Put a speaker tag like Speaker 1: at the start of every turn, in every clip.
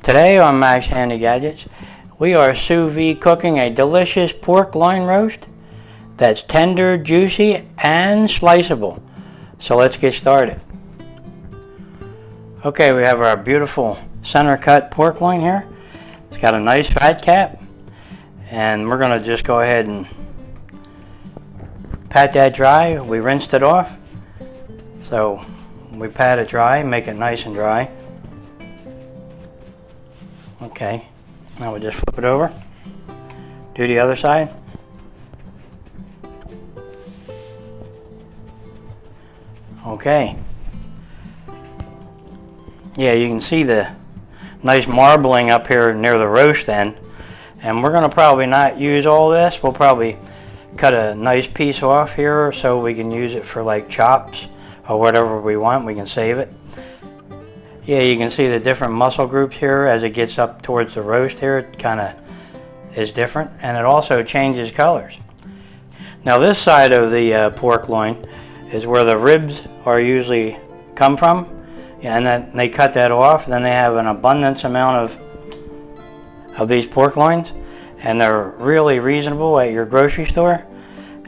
Speaker 1: Today on Max Handy Gadgets, we are sous vide cooking a delicious pork loin roast that's tender, juicy, and sliceable. So let's get started. Okay, we have our beautiful center cut pork loin here. It's got a nice fat cap, and we're going to just go ahead and pat that dry. We rinsed it off, so we pat it dry, make it nice and dry. Okay, now we just flip it over. Do the other side. Okay. Yeah, you can see the nice marbling up here near the roast end. And we're going to probably not use all this. We'll probably cut a nice piece off here so we can use it for like chops or whatever we want. We can save it. Yeah, you can see the different muscle groups here as it gets up towards the roast here. It kind of is different, and it also changes colors. Now this side of the pork loin is where the ribs are usually come from. Yeah, and then they cut that off. Then they have an abundance amount of these pork loins, and they're really reasonable at your grocery store.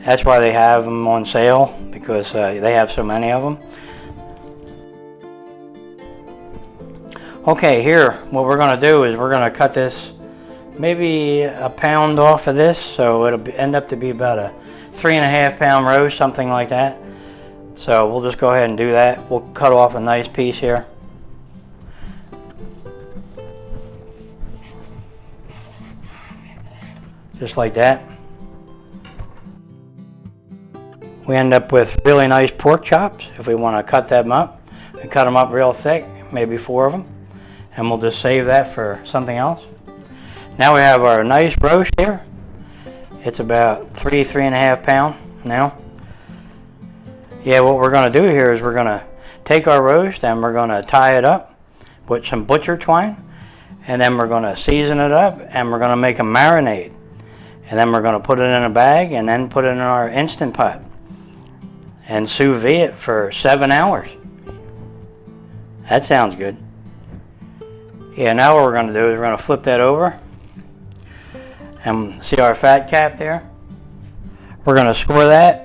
Speaker 1: That's why they have them on sale, because they have so many of them. Okay, here what we're going to do is we're going to cut this maybe a pound off of this, so it'll end up to be about a 3.5 pound roast, something like that. So we'll just go ahead and do that. We'll cut off a nice piece here. Just like that. We end up with really nice pork chops. If we want to cut them up, we cut them up real thick, maybe 4 of them. And we'll just save that for something else. Now we have our nice roast here. It's about 3.5 pounds now. Yeah, what we're going to do here is we're going to take our roast and we're going to tie it up with some butcher twine, and then we're going to season it up and we're going to make a marinade, and then we're going to put it in a bag and then put it in our Instant Pot and sous vide it for 7 hours. That sounds good. Yeah, now what we're going to do is we're going to flip that over and see our fat cap there. We're going to score that.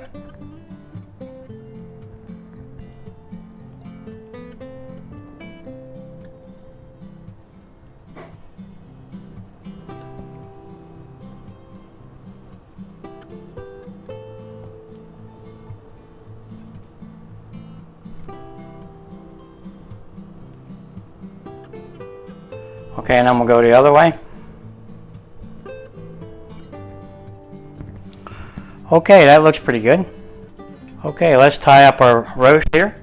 Speaker 1: Okay, and then we'll go the other way. Okay, that looks pretty good. Okay, let's tie up our roast here.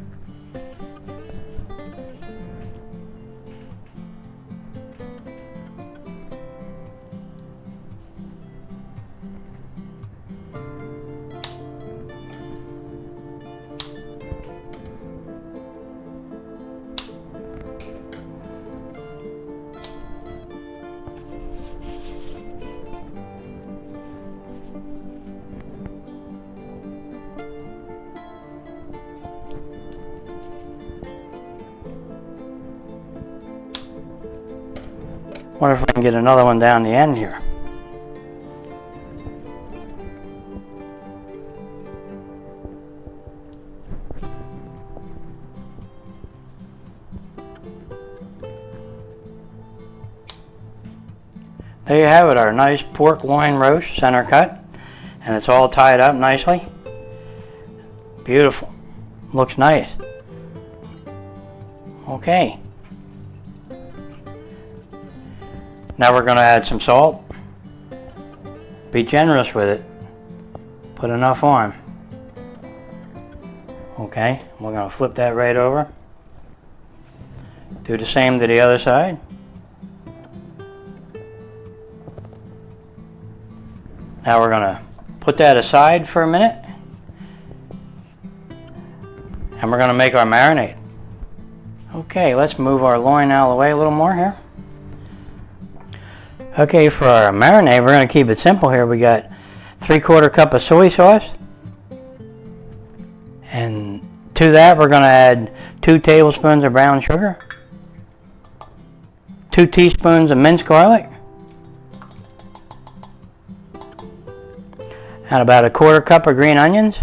Speaker 1: Wonder if we can get another one down the end here. There you have it, our nice pork loin roast, center cut, and it's all tied up nicely. Beautiful. Looks nice. Okay. Now we're going to add some salt. Be generous with it. Put enough on. Okay, we're going to flip that right over. Do the same to the other side. Now we're going to put that aside for a minute. And we're going to make our marinade. Okay, let's move our loin out of the way a little more here. Okay, for our marinade, we're going to keep it simple here. We got 3/4 cup of soy sauce. And to that, we're going to add 2 tablespoons of brown sugar, 2 teaspoons of minced garlic, and about a 1/4 cup of green onions,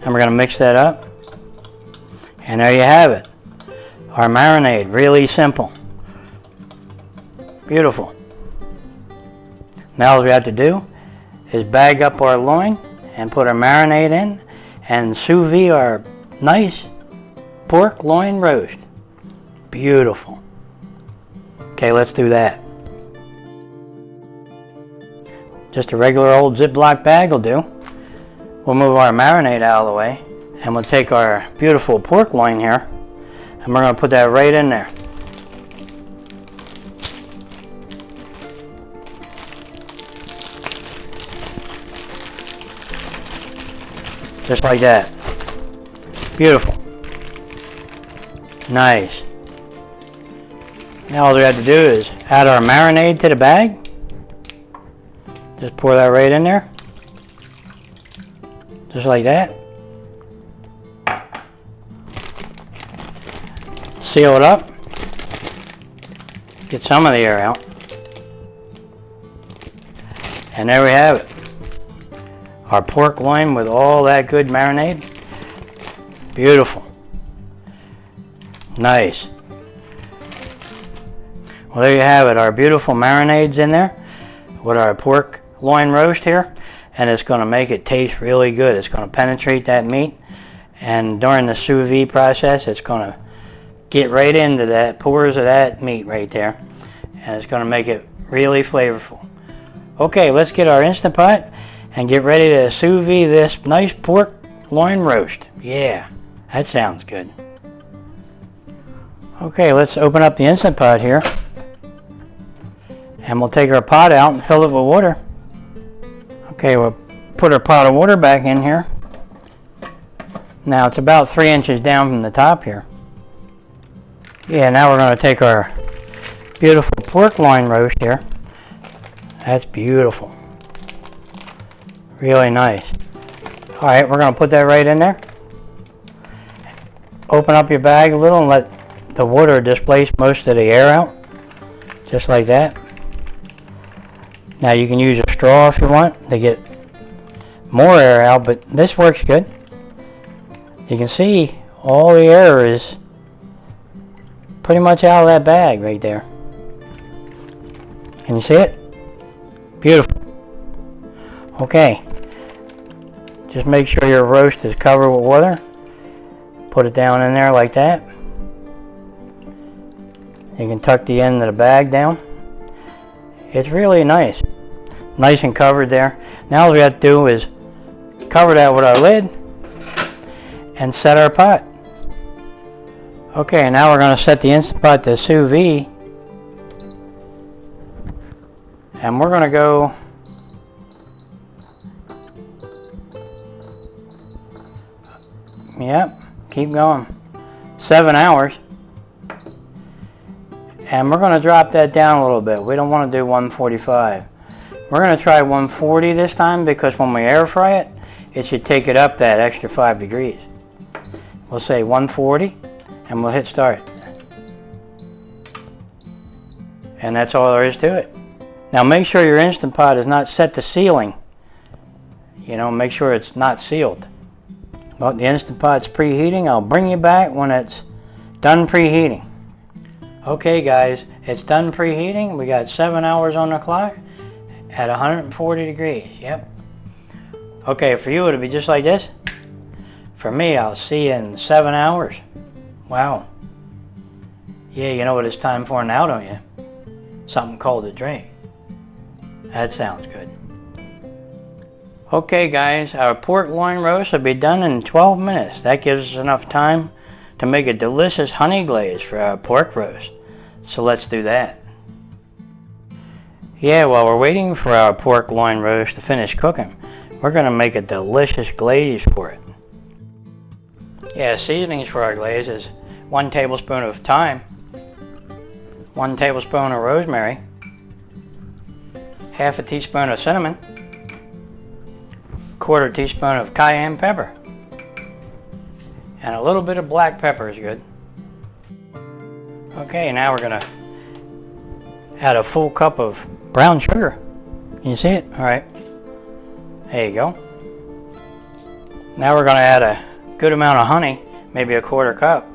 Speaker 1: and we're going to mix that up. And there you have it, our marinade. Really simple, beautiful. Now all we have to do is bag up our loin and put our marinade in and sous vide our nice pork loin roast. Beautiful. Okay, let's do that. Just a regular old Ziploc bag will do. We'll move our marinade out of the way, and we'll take our beautiful pork loin here, and we're going to put that right in there. Just like that. Beautiful. Nice. Now all we have to do is add our marinade to the bag. Just pour that right in there. Just like that. Seal it up. Get some of the air out. And there we have it. Our pork loin with all that good marinade. Beautiful. Nice. Well, there you have it. Our beautiful marinade's in there with our pork loin roast here. And it's going to make it taste really good. It's going to penetrate that meat. And during the sous vide process, it's going to get right into that pores of that meat right there. And it's going to make it really flavorful. Okay, let's get our Instant Pot and get ready to sous vide this nice pork loin roast. Yeah, that sounds good. Okay, let's open up the Instant Pot here. And we'll take our pot out and fill it with water. Okay, we'll put our pot of water back in here. Now it's about 3 inches down from the top here. Yeah, now we're going to take our beautiful pork loin roast here. That's beautiful. Really nice. Alright, we're going to put that right in there. Open up your bag a little and let the water displace most of the air out. Just like that. Now you can use a straw if you want to get more air out, but this works good. You can see all the air is pretty much out of that bag right there. Can you see it? Beautiful. Okay. Just make sure your roast is covered with water. Put it down in there like that. You can tuck the end of the bag down. It's really nice. Nice and covered there. Now all we have to do is cover that with our lid and set our pot. Okay, now we're going to set the Instant Pot to sous vide. And we're going to go keep going. 7 hours. And we're going to drop that down a little bit. We don't want to do 145. We're going to try 140 this time because when we air fry it, it should take it up that extra 5 degrees. We'll say 140 and we'll hit start. And that's all there is to it. Now make sure your Instant Pot is not set to sealing. You know, make sure it's not sealed. Well, the Instant Pot's preheating. I'll bring you back when it's done preheating. Okay guys, it's done preheating. We got 7 hours on the clock at 140 degrees. Yep. Okay, for you it'll be just like this. For me, I'll see you in 7 hours. Wow. Yeah, you know what it's time for now, don't you? Something cold to drink. That sounds good. Okay guys, our pork loin roast will be done in 12 minutes. That gives us enough time to make a delicious honey glaze for our pork roast. So let's do that. Yeah, while we're waiting for our pork loin roast to finish cooking, we're going to make a delicious glaze for it. Yeah, seasonings for our glaze is 1 tablespoon of thyme, 1 tablespoon of rosemary, 1/2 teaspoon of cinnamon, 1/4 teaspoon of cayenne pepper, And a little bit of black pepper is good. Okay, now we're gonna add a full cup of brown sugar. Can you see it? All right. There you go. Now we're gonna add a good amount of honey, maybe a 1/4 cup.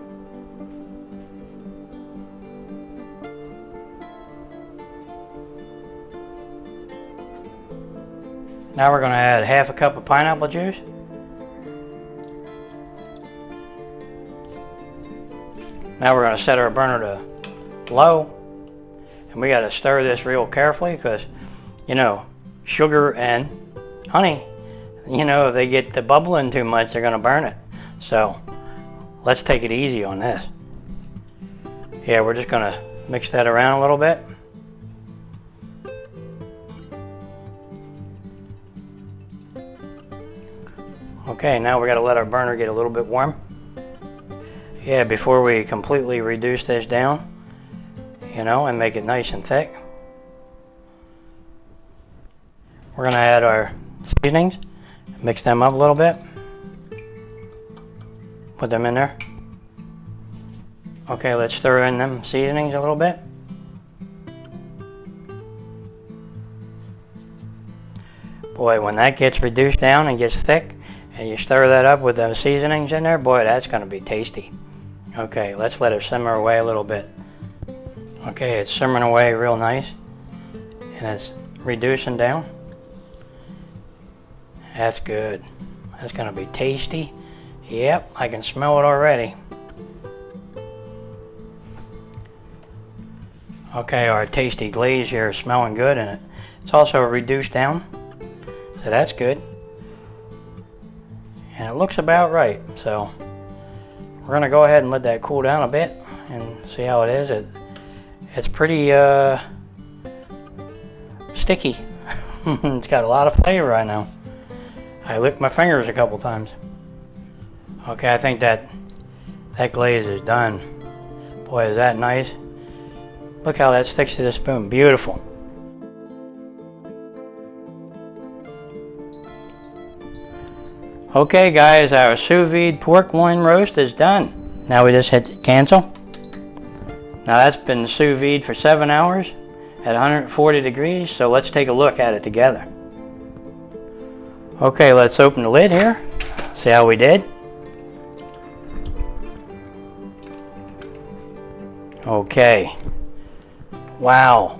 Speaker 1: Now we're gonna add 1/2 cup of pineapple juice. Now we're gonna set our burner to low. And we gotta stir this real carefully because, you know, sugar and honey, you know, if they get to bubbling too much, they're gonna burn it. So let's take it easy on this. Yeah, we're just gonna mix that around a little bit. Okay, now we gotta let our burner get a little bit warm. Yeah, before we completely reduce this down, you know, and make it nice and thick. We're gonna add our seasonings, mix them up a little bit. Put them in there. Okay, let's stir in them seasonings a little bit. Boy, when that gets reduced down and gets thick, and you stir that up with those seasonings in there, boy, that's gonna be tasty. Okay, let's let it simmer away a little bit. Okay, it's simmering away real nice, and it's reducing down. That's good. That's gonna be tasty. Yep, I can smell it already. Okay, our tasty glaze here is smelling good, and it's also reduced down, so that's good. And it looks about right, so we're gonna go ahead and let that cool down a bit and see how it is. It's pretty sticky. It's got a lot of flavor right now. I licked my fingers a couple times. Okay, I think that glaze is done. Boy, is that nice. Look how that sticks to the spoon. Beautiful. Okay guys, our sous vide pork loin roast is done. Now we just hit cancel. Now that's been sous vide for 7 hours at 140 degrees, so let's take a look at it together. Okay, let's open the lid here, see how we did. Okay, wow,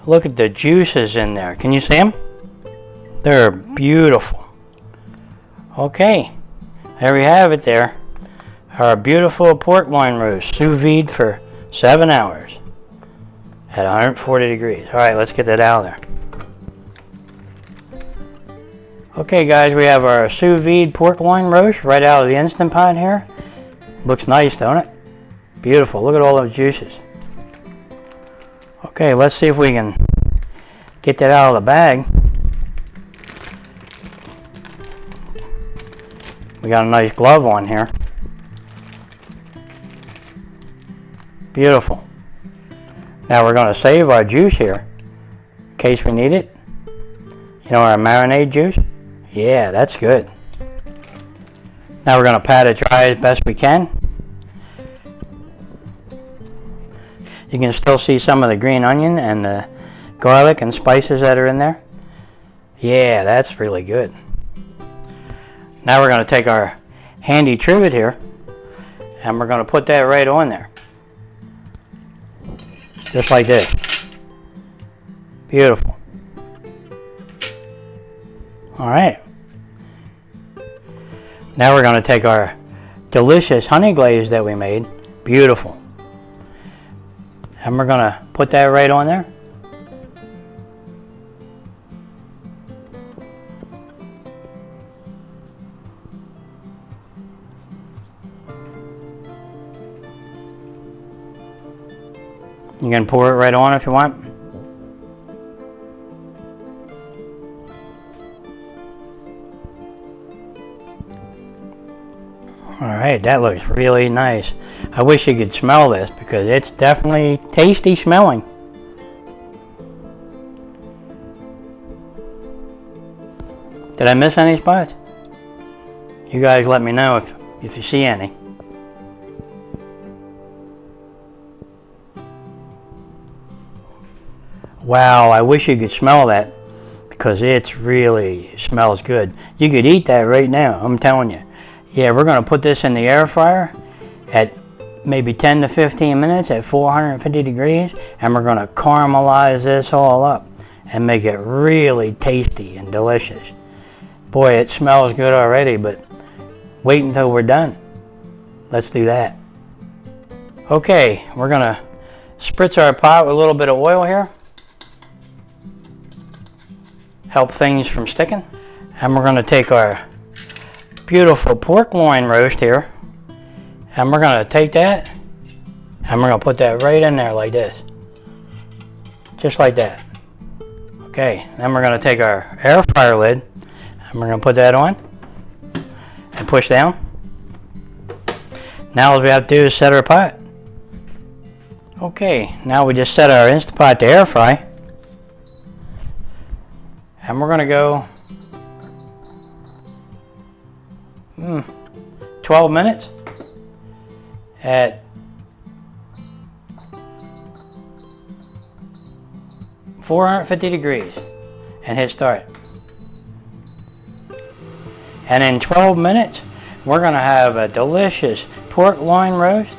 Speaker 1: look at the juices in there. Can you see them? They're beautiful. Okay, there we have it there. Our beautiful pork loin roast, sous vide for 7 hours at 140 degrees. All right, let's get that out of there. Okay guys, we have our sous vide pork loin roast right out of the Instant Pot here. Looks nice, don't it? Beautiful, look at all those juices. Okay, let's see if we can get that out of the bag. We got a nice glove on here. Beautiful. Now we're going to save our juice here in case we need it. You know, our marinade juice? Yeah, that's good. Now we're going to pat it dry as best we can. You can still see some of the green onion and the garlic and spices that are in there. Yeah, that's really good. Now we're going to take our handy trivet here and we're going to put that right on there. Just like this. Beautiful. Alright. Now we're going to take our delicious honey glaze that we made. Beautiful. And we're going to put that right on there. You can pour it right on if you want. Alright, that looks really nice. I wish you could smell this because it's definitely tasty smelling. Did I miss any spots? You guys let me know if if you see any. Wow, I wish you could smell that, because it really smells good. You could eat that right now, I'm telling you. Yeah, we're going to put this in the air fryer at maybe 10 to 15 minutes at 450 degrees, and we're going to caramelize this all up and make it really tasty and delicious. Boy, it smells good already, but wait until we're done. Let's do that. Okay, we're going to spritz our pot with a little bit of oil here. Help things from sticking. And we're going to take our beautiful pork loin roast here, and we're going to take that and we're going to put that right in there like this. Just like that. Okay, then we're going to take our air fryer lid and we're going to put that on and push down. Now all we have to do is set our pot. Okay, now we just set our Instant Pot to air fry. And we're going to go 12 minutes at 450 degrees and hit start. And in 12 minutes, we're going to have a delicious pork loin roast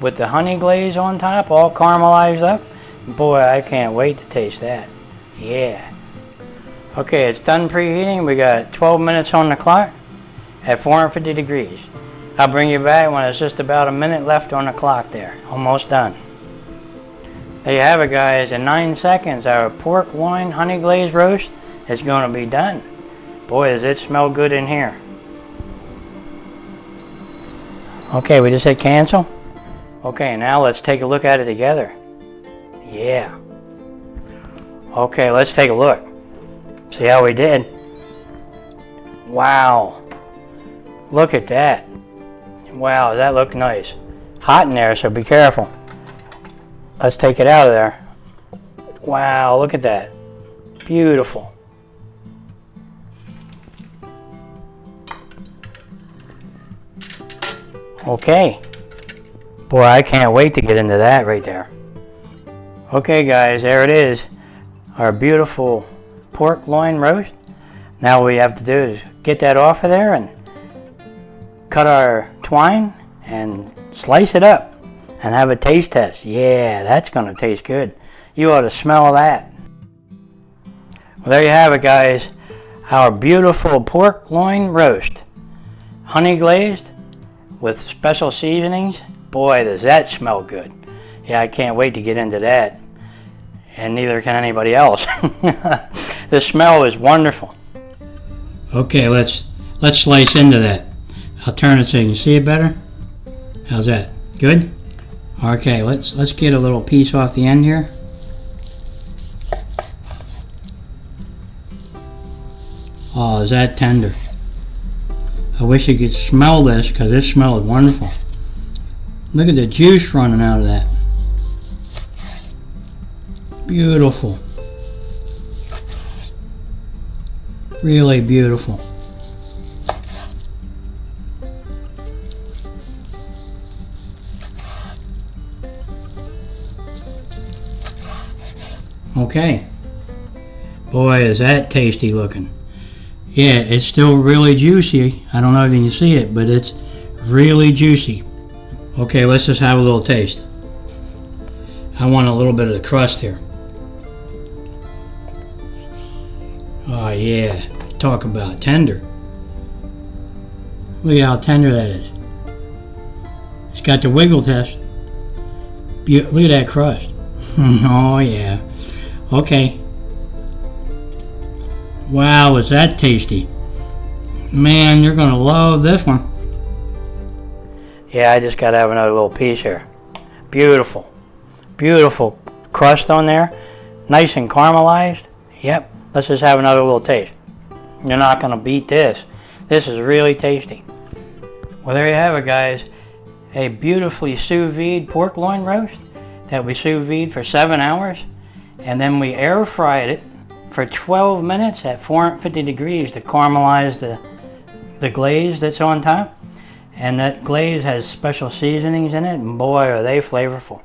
Speaker 1: with the honey glaze on top, all caramelized up. Boy, I can't wait to taste that. Yeah. Okay, it's done preheating. We got 12 minutes on the clock at 450 degrees. I'll bring you back when it's just about a minute left on the clock there. Almost done. There you have it, guys. In 9 seconds, our pork loin honey glaze roast is going to be done. Boy, does it smell good in here. Okay, we just hit cancel. Okay, now let's take a look at it together. Yeah. Okay, let's take a look. See how we did. Wow. Look at that. Wow, that looked nice. Hot in there, so be careful. Let's take it out of there. Wow, look at that. Beautiful. Okay. Boy, I can't wait to get into that right there. Okay, guys, there it is. Our beautiful pork loin roast. Now what we have to do is get that off of there and cut our twine and slice it up and have a taste test. Yeah, that's going to taste good. You ought to smell that. Well, there you have it, guys. Our beautiful pork loin roast. Honey glazed with special seasonings. Boy, does that smell good. Yeah, I can't wait to get into that. And neither can anybody else. The smell is wonderful. Okay, let's slice into that. I'll turn it so you can see it better. How's that? Good? Okay, let's get a little piece off the end here. Oh, is that tender? I wish you could smell this, because this smells wonderful. Look at the juice running out of that. Beautiful. Really beautiful. Okay. Boy, is that tasty looking. Yeah, it's still really juicy. I don't know if you can see it, but it's really juicy. Okay, let's just have a little taste. I want a little bit of the crust here. Oh yeah, talk about tender. Look at how tender that is. It's got the wiggle test. Look at that crust. Oh yeah. Okay. Wow, is that tasty. Man, you're gonna love this one. Yeah, I just gotta have another little piece here. Beautiful. Beautiful crust on there. Nice and caramelized. Yep. Let's just have another little taste. You're not gonna beat this. This is really tasty. Well, there you have it, guys. A beautifully sous vide pork loin roast that we sous vide for 7 hours. And then we air fried it for 12 minutes at 450 degrees to caramelize the glaze that's on top. And that glaze has special seasonings in it, and boy, are they flavorful.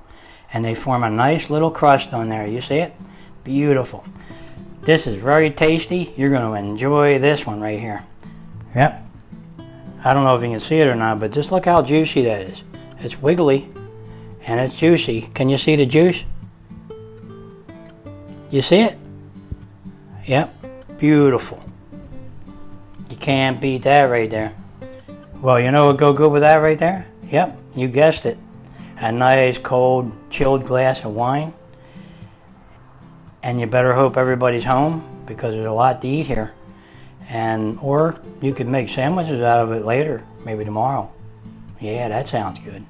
Speaker 1: And they form a nice little crust on there. You see it? Beautiful. This is very tasty. You're going to enjoy this one right here. Yep. I don't know if you can see it or not, but just look how juicy that is. It's wiggly and it's juicy. Can you see the juice? You see it? Yep. Beautiful. You can't beat that right there. Well, you know what would go good with that right there? Yep, you guessed it. A nice cold chilled glass of wine. And you better hope everybody's home because there's a lot to eat here. Or you could make sandwiches out of it later, maybe tomorrow. Yeah, that sounds good.